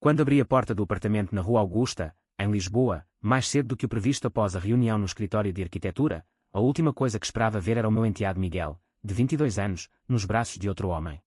Quando abri a porta do apartamento na Rua Augusta, em Lisboa, mais cedo do que o previsto após a reunião no escritório de arquitetura, a última coisa que esperava ver era o meu enteado Miguel, de 22 anos, nos braços de outro homem.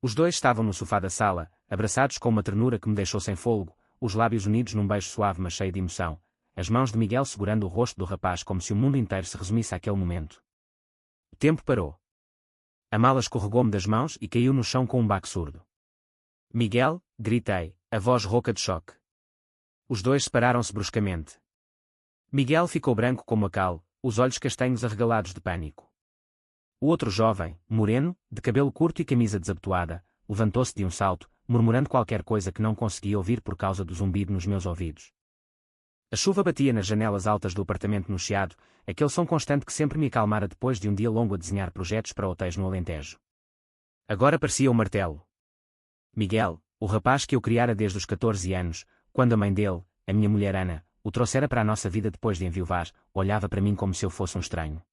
Os dois estavam no sofá da sala, abraçados com uma ternura que me deixou sem fôlego, os lábios unidos num beijo suave mas cheio de emoção, as mãos de Miguel segurando o rosto do rapaz como se o mundo inteiro se resumisse àquele momento. O tempo parou. A mala escorregou-me das mãos e caiu no chão com um baque surdo. Miguel, gritei, a voz rouca de choque. Os dois separaram-se bruscamente. Miguel ficou branco como a cal, os olhos castanhos arregalados de pânico. O outro jovem, moreno, de cabelo curto e camisa desabotoada, levantou-se de um salto, murmurando qualquer coisa que não conseguia ouvir por causa do zumbido nos meus ouvidos. A chuva batia nas janelas altas do apartamento no Chiado, aquele som constante que sempre me acalmara depois de um dia longo a desenhar projetos para hotéis no Alentejo. Agora parecia um martelo. Miguel, o rapaz que eu criara desde os 14 anos, quando a mãe dele, a minha mulher Ana, o trouxera para a nossa vida depois de enviuvar, olhava para mim como se eu fosse um estranho.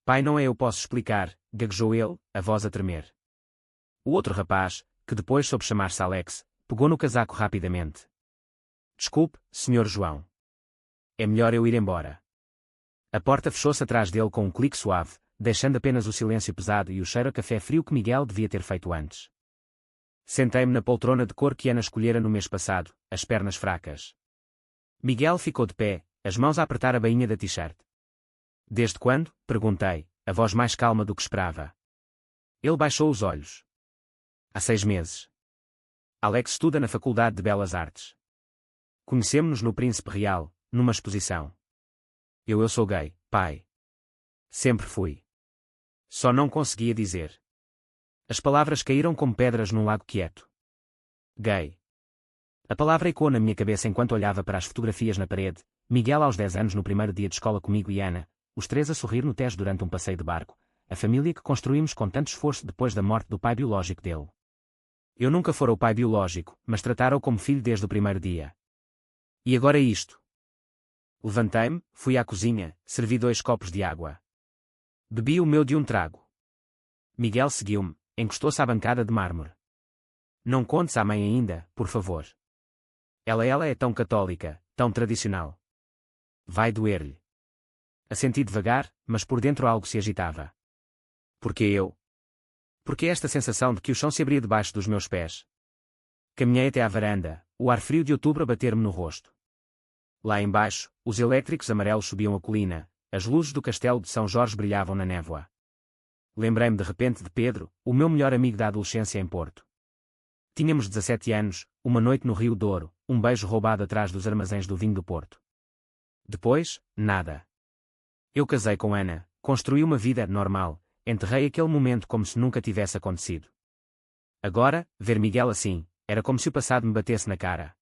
Pai, não é eu posso explicar, gaguejou ele, a voz a tremer. O outro rapaz, que depois soube chamar-se Alex, pegou no casaco rapidamente. Desculpe, Sr. João. É melhor eu ir embora. A porta fechou-se atrás dele com um clique suave, deixando apenas o silêncio pesado e o cheiro a café frio que Miguel devia ter feito antes. Sentei-me na poltrona de cor que Ana escolhera no mês passado, as pernas fracas. Miguel ficou de pé, as mãos a apertar a bainha da t-shirt. Desde quando? Perguntei, a voz mais calma do que esperava. Ele baixou os olhos. Há 6 meses. Alex estuda na Faculdade de Belas Artes. Conhecemo-nos no Príncipe Real, numa exposição. Eu sou gay, pai. Sempre fui. Só não conseguia dizer. As palavras caíram como pedras num lago quieto. Gay. A palavra ecoou na minha cabeça enquanto olhava para as fotografias na parede, Miguel aos 10 anos no primeiro dia de escola comigo e Ana, os três a sorrir no Tejo durante um passeio de barco, a família que construímos com tanto esforço depois da morte do pai biológico dele. Eu nunca fora o pai biológico, mas trataram-o como filho desde o primeiro dia. E agora isto. Levantei-me, fui à cozinha, servi 2 copos de água. Bebi o meu de um trago. Miguel seguiu-me, encostou-se à bancada de mármore. Não contes à mãe ainda, por favor. Ela é tão católica, tão tradicional. Vai doer-lhe. Assenti devagar, mas por dentro algo se agitava. Porquê eu? Porque esta sensação de que o chão se abria debaixo dos meus pés. Caminhei até à varanda, o ar frio de outubro a bater-me no rosto. Lá embaixo, os elétricos amarelos subiam a colina, as luzes do castelo de São Jorge brilhavam na névoa. Lembrei-me de repente de Pedro, o meu melhor amigo da adolescência em Porto. Tínhamos 17 anos, uma noite no Rio Douro, um beijo roubado atrás dos armazéns do vinho do Porto. Depois, nada. Eu casei com Ana, construí uma vida normal, enterrei aquele momento como se nunca tivesse acontecido. Agora, ver Miguel assim, era como se o passado me batesse na cara.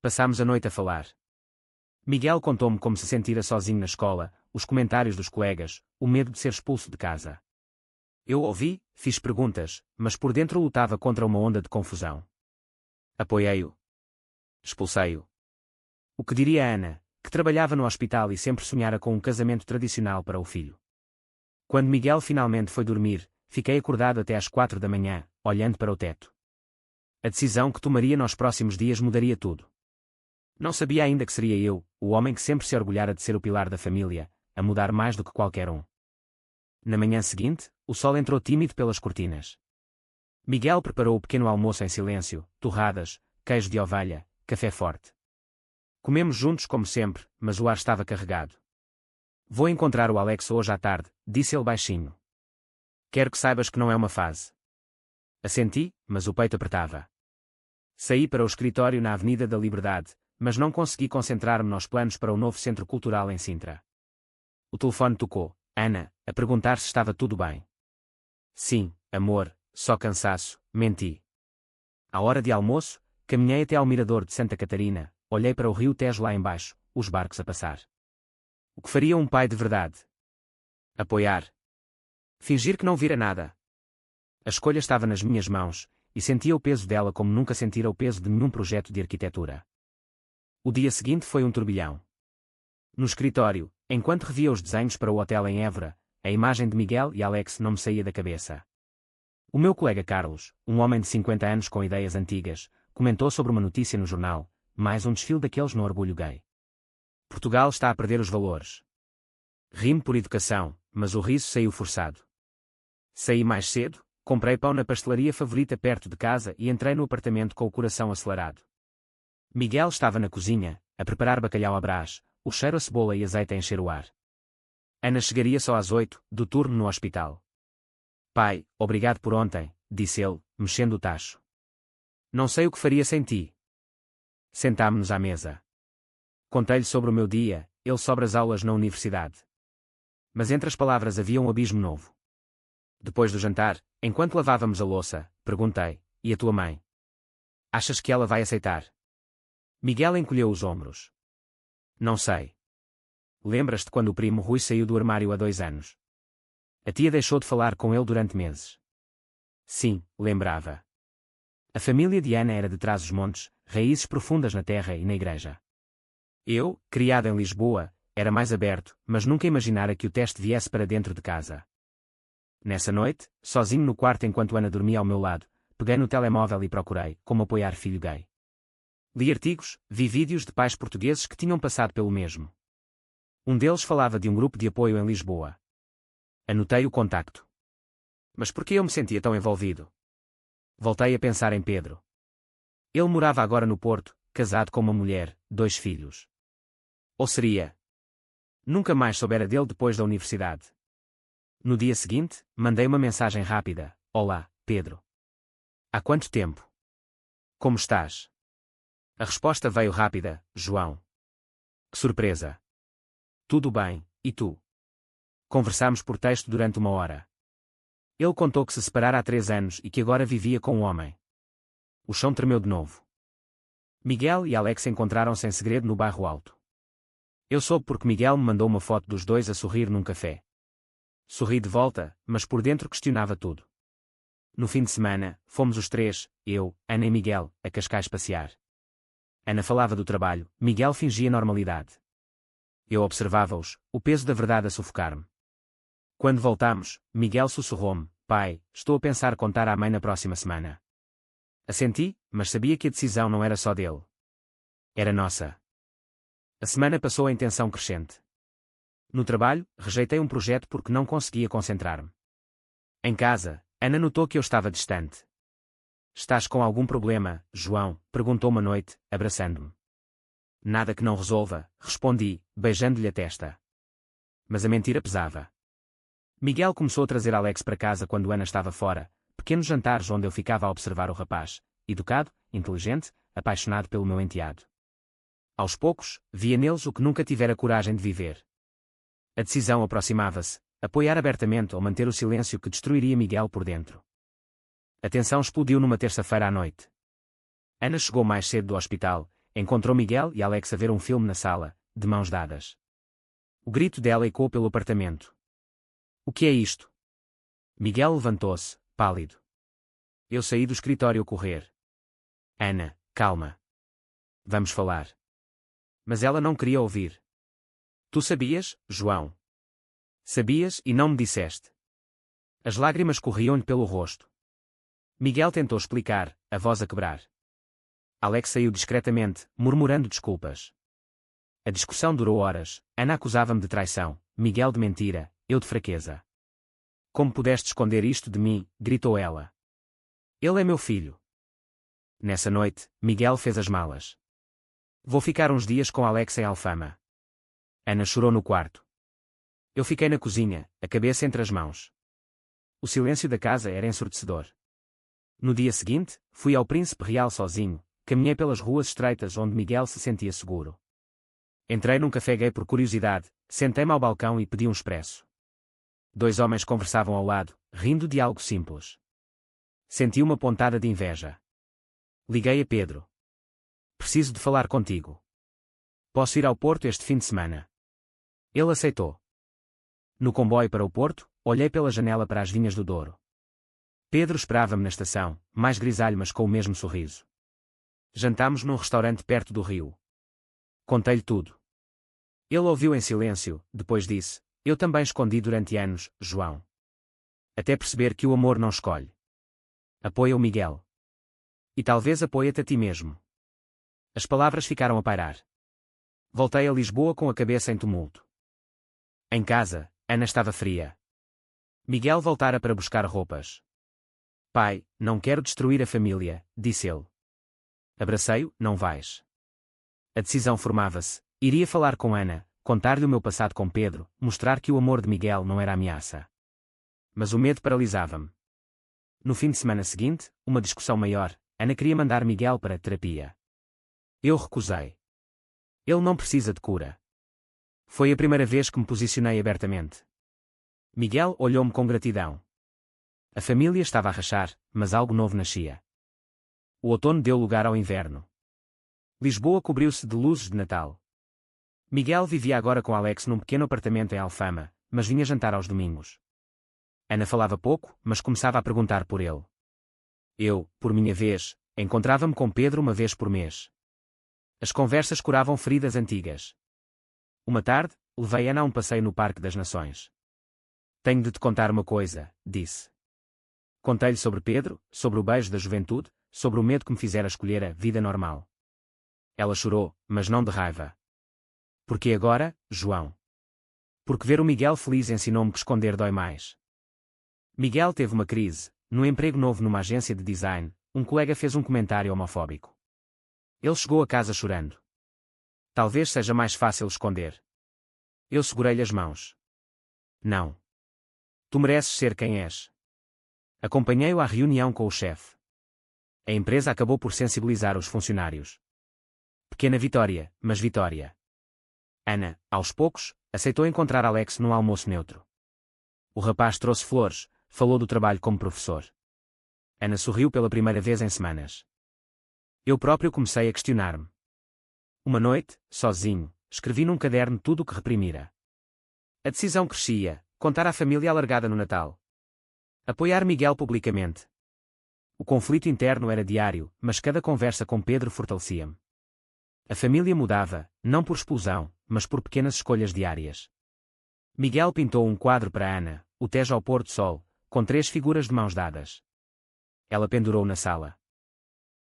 Passámos a noite a falar. Miguel contou-me como se sentira sozinho na escola, os comentários dos colegas, o medo de ser expulso de casa. Eu ouvi, fiz perguntas, mas por dentro lutava contra uma onda de confusão. Apoiei-o. Expulsei-o. O que diria a Ana, que trabalhava no hospital e sempre sonhara com um casamento tradicional para o filho? Quando Miguel finalmente foi dormir, fiquei acordado até às 4 da manhã, olhando para o teto. A decisão que tomaria nos próximos dias mudaria tudo. Não sabia ainda que seria eu, o homem que sempre se orgulhara de ser o pilar da família, a mudar mais do que qualquer um. Na manhã seguinte, o sol entrou tímido pelas cortinas. Miguel preparou o pequeno almoço em silêncio, torradas, queijo de ovelha, café forte. Comemos juntos como sempre, mas o ar estava carregado. Vou encontrar o Alex hoje à tarde, disse ele baixinho. Quero que saibas que não é uma fase. Assenti, mas o peito apertava. Saí para o escritório na Avenida da Liberdade, mas não consegui concentrar-me nos planos para o novo Centro Cultural em Sintra. O telefone tocou, Ana, a perguntar se estava tudo bem. Sim, amor, só cansaço, menti. À hora de almoço, caminhei até ao mirador de Santa Catarina, olhei para o rio Tejo lá embaixo, os barcos a passar. O que faria um pai de verdade? Apoiar. Fingir que não vira nada. A escolha estava nas minhas mãos, e sentia o peso dela como nunca sentira o peso de nenhum projeto de arquitetura. O dia seguinte foi um turbilhão. No escritório, enquanto revia os desenhos para o hotel em Évora, a imagem de Miguel e Alex não me saía da cabeça. O meu colega Carlos, um homem de 50 anos com ideias antigas, comentou sobre uma notícia no jornal, mais um desfile daqueles no orgulho gay. Portugal está a perder os valores. Ri-me por educação, mas o riso saiu forçado. Saí mais cedo, comprei pão na pastelaria favorita perto de casa e entrei no apartamento com o coração acelerado. Miguel estava na cozinha, a preparar bacalhau à brás, o cheiro a cebola e azeite a encher o ar. Ana chegaria só às 8, do turno no hospital. Pai, obrigado por ontem, disse ele, mexendo o tacho. Não sei o que faria sem ti. Sentámo-nos à mesa. Contei-lhe sobre o meu dia, ele sobre as aulas na universidade. Mas entre as palavras havia um abismo novo. Depois do jantar, enquanto lavávamos a louça, perguntei, e a tua mãe? Achas que ela vai aceitar? Miguel encolheu os ombros. Não sei. Lembras-te quando o primo Rui saiu do armário há 2 anos? A tia deixou de falar com ele durante meses. Sim, lembrava. A família de Ana era de Trás-os-Montes, raízes profundas na terra e na igreja. Eu, criado em Lisboa, era mais aberto, mas nunca imaginara que o teste viesse para dentro de casa. Nessa noite, sozinho no quarto enquanto Ana dormia ao meu lado, peguei no telemóvel e procurei como apoiar filho gay. Li artigos, vi vídeos de pais portugueses que tinham passado pelo mesmo. Um deles falava de um grupo de apoio em Lisboa. Anotei o contacto. Mas por que eu me sentia tão envolvido? Voltei a pensar em Pedro. Ele morava agora no Porto, casado com uma mulher, 2 filhos. Ou seria? Nunca mais soubera dele depois da universidade. No dia seguinte, mandei uma mensagem rápida. Olá, Pedro. Há quanto tempo? Como estás? A resposta veio rápida, João. Que surpresa. Tudo bem, e tu? Conversámos por texto durante 1 hora. Ele contou que se separara há 3 anos e que agora vivia com um homem. O chão tremeu de novo. Miguel e Alex encontraram-se em segredo no bairro Alto. Eu soube porque Miguel me mandou uma foto dos dois a sorrir num café. Sorri de volta, mas por dentro questionava tudo. No fim de semana, fomos os 3, eu, Ana e Miguel, a Cascais passear. Ana falava do trabalho, Miguel fingia normalidade. Eu observava-os, o peso da verdade a sufocar-me. Quando voltámos, Miguel sussurrou-me, pai, estou a pensar contar à mãe na próxima semana. Assenti, mas sabia que a decisão não era só dele. Era nossa. A semana passou em tensão crescente. No trabalho, rejeitei um projeto porque não conseguia concentrar-me. Em casa, Ana notou que eu estava distante. Estás com algum problema, João? Perguntou uma noite, abraçando-me. Nada que não resolva, respondi, beijando-lhe a testa. Mas a mentira pesava. Miguel começou a trazer Alex para casa quando Ana estava fora, pequenos jantares onde eu ficava a observar o rapaz, educado, inteligente, apaixonado pelo meu enteado. Aos poucos, via neles o que nunca tivera coragem de viver. A decisão aproximava-se, apoiar abertamente ou manter o silêncio que destruiria Miguel por dentro. A tensão explodiu numa terça-feira à noite. Ana chegou mais cedo do hospital, encontrou Miguel e Alex a ver um filme na sala, de mãos dadas. O grito dela ecoou pelo apartamento. O que é isto? Miguel levantou-se, pálido. Eu saí do escritório a correr. Ana, calma. Vamos falar. Mas ela não queria ouvir. Tu sabias, João? Sabias e não me disseste. As lágrimas corriam-lhe pelo rosto. Miguel tentou explicar, a voz a quebrar. Alex saiu discretamente, murmurando desculpas. A discussão durou horas. Ana acusava-me de traição, Miguel de mentira, eu de fraqueza. Como pudeste esconder isto de mim? Gritou ela. Ele é meu filho. Nessa noite, Miguel fez as malas. Vou ficar uns dias com Alex em Alfama. Ana chorou no quarto. Eu fiquei na cozinha, a cabeça entre as mãos. O silêncio da casa era ensurdecedor. No dia seguinte, fui ao Príncipe Real sozinho, caminhei pelas ruas estreitas onde Miguel se sentia seguro. Entrei num café gay por curiosidade, sentei-me ao balcão e pedi um expresso. 2 homens conversavam ao lado, rindo de algo simples. Senti uma pontada de inveja. Liguei a Pedro. Preciso de falar contigo. Posso ir ao Porto este fim de semana? Ele aceitou. No comboio para o Porto, olhei pela janela para as vinhas do Douro. Pedro esperava-me na estação, mais grisalho mas com o mesmo sorriso. Jantámos num restaurante perto do rio. Contei-lhe tudo. Ele ouviu em silêncio, depois disse, eu também escondi durante anos, João. Até perceber que o amor não escolhe. Apoia o Miguel. E talvez apoie-te a ti mesmo. As palavras ficaram a pairar. Voltei a Lisboa com a cabeça em tumulto. Em casa, Ana estava fria. Miguel voltara para buscar roupas. Pai, não quero destruir a família, disse ele. Abracei-o, não vais. A decisão formava-se. Iria falar com Ana, contar-lhe o meu passado com Pedro, mostrar que o amor de Miguel não era ameaça. Mas o medo paralisava-me. No fim de semana seguinte, uma discussão maior, Ana queria mandar Miguel para a terapia. Eu recusei. Ele não precisa de cura. Foi a primeira vez que me posicionei abertamente. Miguel olhou-me com gratidão. A família estava a rachar, mas algo novo nascia. O outono deu lugar ao inverno. Lisboa cobriu-se de luzes de Natal. Miguel vivia agora com Alex num pequeno apartamento em Alfama, mas vinha jantar aos domingos. Ana falava pouco, mas começava a perguntar por ele. Eu, por minha vez, encontrava-me com Pedro uma vez por mês. As conversas curavam feridas antigas. Uma tarde, levei Ana a um passeio no Parque das Nações. Tenho de te contar uma coisa, disse. Contei-lhe sobre Pedro, sobre o beijo da juventude, sobre o medo que me fizera escolher a vida normal. Ela chorou, mas não de raiva. Porque agora, João? Porque ver o Miguel feliz ensinou-me que esconder dói mais. Miguel teve uma crise. No emprego novo numa agência de design, um colega fez um comentário homofóbico. Ele chegou a casa chorando. Talvez seja mais fácil esconder. Eu segurei-lhe as mãos. Não. Tu mereces ser quem és. Acompanhei-o à reunião com o chefe. A empresa acabou por sensibilizar os funcionários. Pequena vitória, mas vitória. Ana, aos poucos, aceitou encontrar Alex num almoço neutro. O rapaz trouxe flores, falou do trabalho como professor. Ana sorriu pela primeira vez em semanas. Eu próprio comecei a questionar-me. Uma noite, sozinho, escrevi num caderno tudo o que reprimira. A decisão crescia, contar à família alargada no Natal. Apoiar Miguel publicamente. O conflito interno era diário, mas cada conversa com Pedro fortalecia-me. A família mudava, não por explosão, mas por pequenas escolhas diárias. Miguel pintou um quadro para Ana, o Tejo ao pôr do sol, com 3 figuras de mãos dadas. Ela pendurou na sala.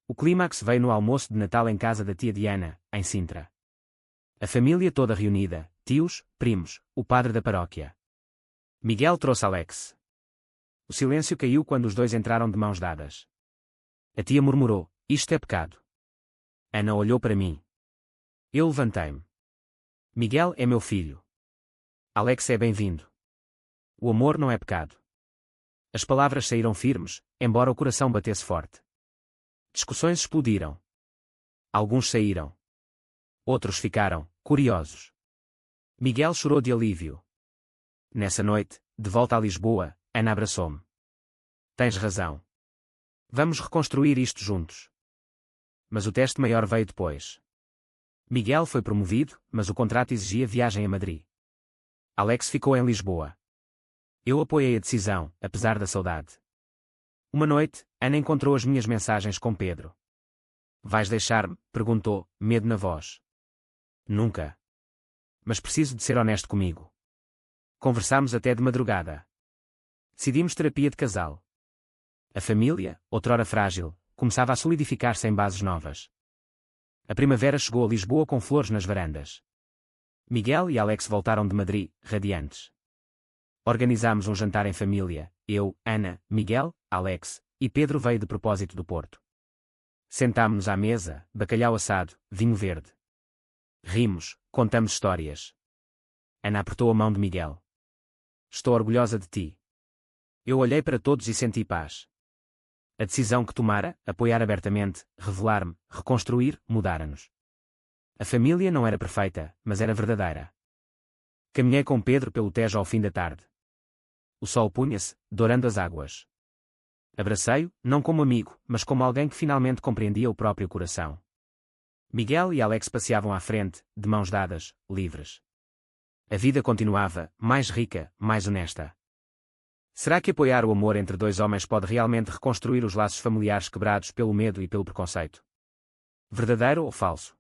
O clímax veio no almoço de Natal em casa da tia Diana, em Sintra. A família toda reunida, tios, primos, o padre da paróquia. Miguel trouxe Alex. O silêncio caiu quando os dois entraram de mãos dadas. A tia murmurou, isto é pecado. Ana olhou para mim. Eu levantei-me. Miguel é meu filho. Alex é bem-vindo. O amor não é pecado. As palavras saíram firmes, embora o coração batesse forte. Discussões explodiram. Alguns saíram. Outros ficaram, curiosos. Miguel chorou de alívio. Nessa noite, de volta a Lisboa, Ana abraçou-me. Tens razão. Vamos reconstruir isto juntos. Mas o teste maior veio depois. Miguel foi promovido, mas o contrato exigia viagem a Madrid. Alex ficou em Lisboa. Eu apoiei a decisão, apesar da saudade. Uma noite, Ana encontrou as minhas mensagens com Pedro. Vais deixar-me? Perguntou, medo na voz. Nunca. Mas preciso de ser honesto comigo. Conversámos até de madrugada. Decidimos terapia de casal. A família, outrora frágil, começava a solidificar-se em bases novas. A primavera chegou a Lisboa com flores nas varandas. Miguel e Alex voltaram de Madrid, radiantes. Organizámos um jantar em família, eu, Ana, Miguel, Alex, e Pedro veio de propósito do Porto. Sentámo-nos à mesa, bacalhau assado, vinho verde. Rimos, contamos histórias. Ana apertou a mão de Miguel. Estou orgulhosa de ti. Eu olhei para todos e senti paz. A decisão que tomara, apoiar abertamente, revelar-me, reconstruir, mudara-nos. A família não era perfeita, mas era verdadeira. Caminhei com Pedro pelo Tejo ao fim da tarde. O sol punha-se, dourando as águas. Abracei-o, não como amigo, mas como alguém que finalmente compreendia o próprio coração. Miguel e Alex passeavam à frente, de mãos dadas, livres. A vida continuava, mais rica, mais honesta. Será que apoiar o amor entre dois homens pode realmente reconstruir os laços familiares quebrados pelo medo e pelo preconceito? Verdadeiro ou falso?